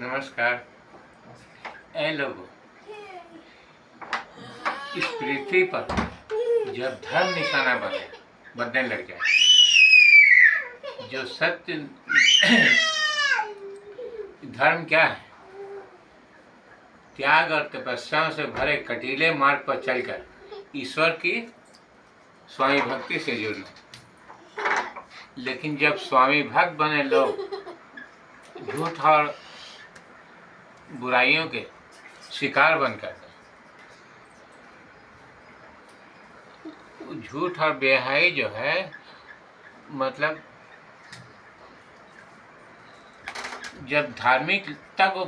नमस्कार। ऐ लोगों, इस पृथ्वी पर जब धर्म निशाना बनने लग जाए, जो सत्य धर्म क्या है? त्याग और तपस्या से भरे कटीले मार्ग पर चलकर ईश्वर की स्वामी भक्ति से जुड़ना। लेकिन जब स्वामी भक्त बने लोग झूठ और बुराइयों के शिकार बनकर झूठ और बेहयाई जो है, मतलब जब धार्मिकता को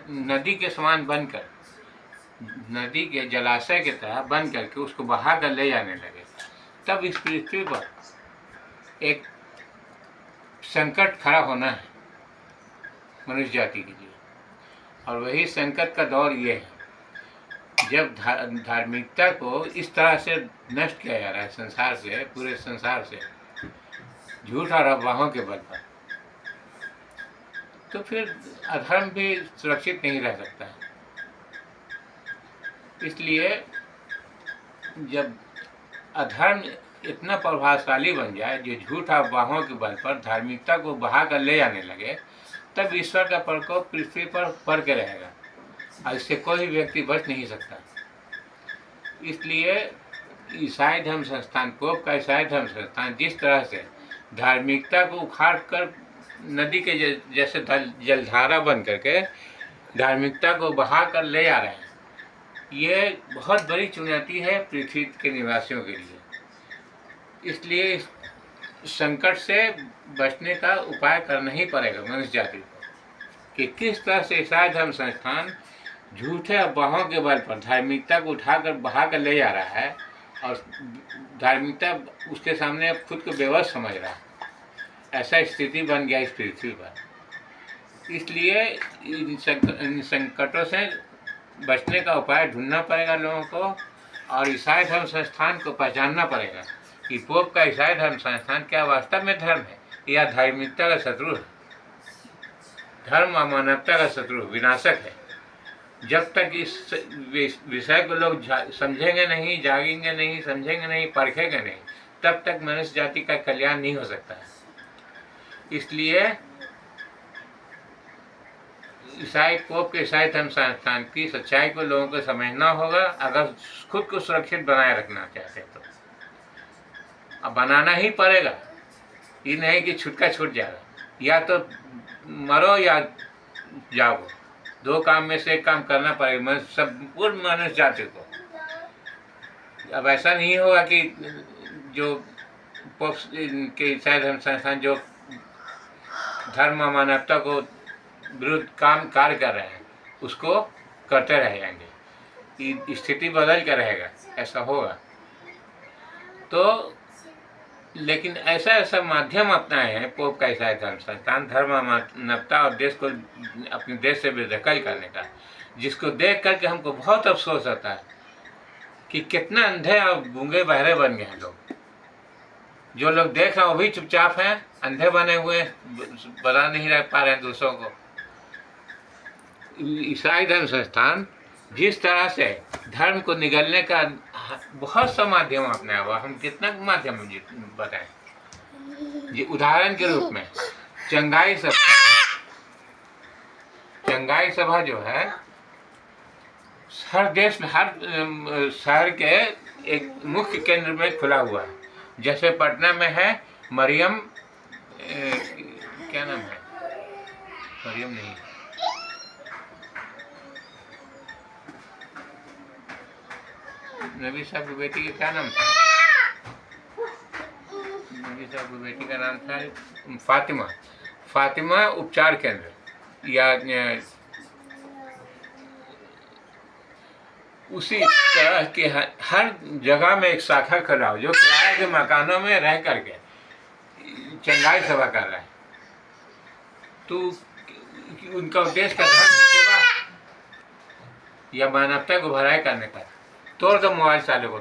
नदी के समान बनकर, नदी के जलाशय की तरह बन करके उसको बहा कर ले जाने लगे, तब इस पृथ्वी पर एक संकट खड़ा होना है मनुष्य जाति के लिए। और वही संकट का दौर ये है जब धार्मिकता को इस तरह से नष्ट किया जा रहा है संसार से, पूरे संसार से, झूठ और अफवाहों के बल पर, तो फिर अधर्म भी सुरक्षित नहीं रह सकता है। इसलिए जब अधर्म इतना प्रभावशाली बन जाए, जो झूठ और अफवाहों के बल पर धार्मिकता को बहा कर ले जाने लगे, तब ईश्वर का प्रकोप पृथ्वी पर पड़ के रहेगा और इससे कोई व्यक्ति बच नहीं सकता। इसलिए ईसाई धर्म संस्थान, पोप का ईसाई धर्म संस्थान जिस तरह से धार्मिकता को उखाड़ कर नदी के जैसे जलधारा बन करके धार्मिकता को बहा कर ले जा रहे हैं, ये बहुत बड़ी चुनौती है पृथ्वी के निवासियों के लिए। इसलिए इस संकट से बचने का उपाय करना ही पड़ेगा मनुष्य जाति को, कि किस तरह से ईसाई धर्म संस्थान झूठे अफवाहों के बल पर धार्मिकता को उठाकर बहा कर ले जा रहा है और धार्मिकता उसके सामने खुद को बेवश समझ रहा है। ऐसा स्थिति बन गया इस पृथ्वी पर। इसलिए इन संकटों से बचने का उपाय ढूंढना पड़ेगा लोगों को, और ईसाई धर्म संस्थान को पहचानना पड़ेगा कि पोप का ईसाई धर्म संस्थान क्या वास्तव में धर्म है या धार्मिकता का शत्रु है, धर्म और मानवता का शत्रु, विनाशक है। जब तक इस विषय को लोग समझेंगे नहीं, जागेंगे नहीं, समझेंगे नहीं, परखेंगे नहीं, तब तक मनुष्य जाति का कल्याण नहीं हो सकता है। इसलिए ईसाई पोप के ईसाई धर्म संस्थान की सच्चाई को लोगों को समझना होगा, अगर खुद को सुरक्षित बनाए रखना चाहते तो। अब बनाना ही पड़ेगा, ये नहीं कि छुटका छूट जाएगा, या तो मरो या जाओ, दो काम में से एक काम करना पड़ेगा संपूर्ण मनुष्य जाति को। अब ऐसा नहीं होगा कि जो पोप के ईसाई धर्म संस्थान जो धर्म और मानवता को विरुद्ध कार्य कर रहे हैं उसको करते रह जाएंगे, स्थिति बदल कर रहेगा, ऐसा होगा तो। लेकिन ऐसा माध्यम अपनाए हैं पोप का ईसाई धर्म संस्थान, धर्म और मानवता और देश को अपने देश से बेदखल करने का, जिसको देख करके हमको बहुत अफसोस होता है कि कितना अंधे और गूंगे बहरे बन गए हैं लोग। जो लोग देख रहे हैं वो भी चुपचाप हैं, अंधे बने हुए, बता नहीं रह पा रहे हैं दूसरों को। ईसाई धर्म संस्थान जिस तरह से धर्म को निगलने का बहुत सा माध्यम अपनाया हुआ, हम कितना माध्यम बताएं। ये उदाहरण के रूप में चंगाई सभा जो है, हर देश में, हर शहर के एक मुख्य केंद्र में खुला हुआ है। जैसे पटना में है मरियम, क्या नाम है, मरियम नहीं, नबी साहब की बेटी का क्या नाम था, नबी साहब की बेटी का नाम था फातिमा उपचार केंद्र, या उसी तरह के हर जगह में एक शाखा खुला हो जो किराए के मकानों में रह करके चंगाई सभा कर रहा है। तो उनका उद्देश्य का धर्म की सेवा या मानवता को भलाई करने का। तोड़ दो मोबाइल चालू को।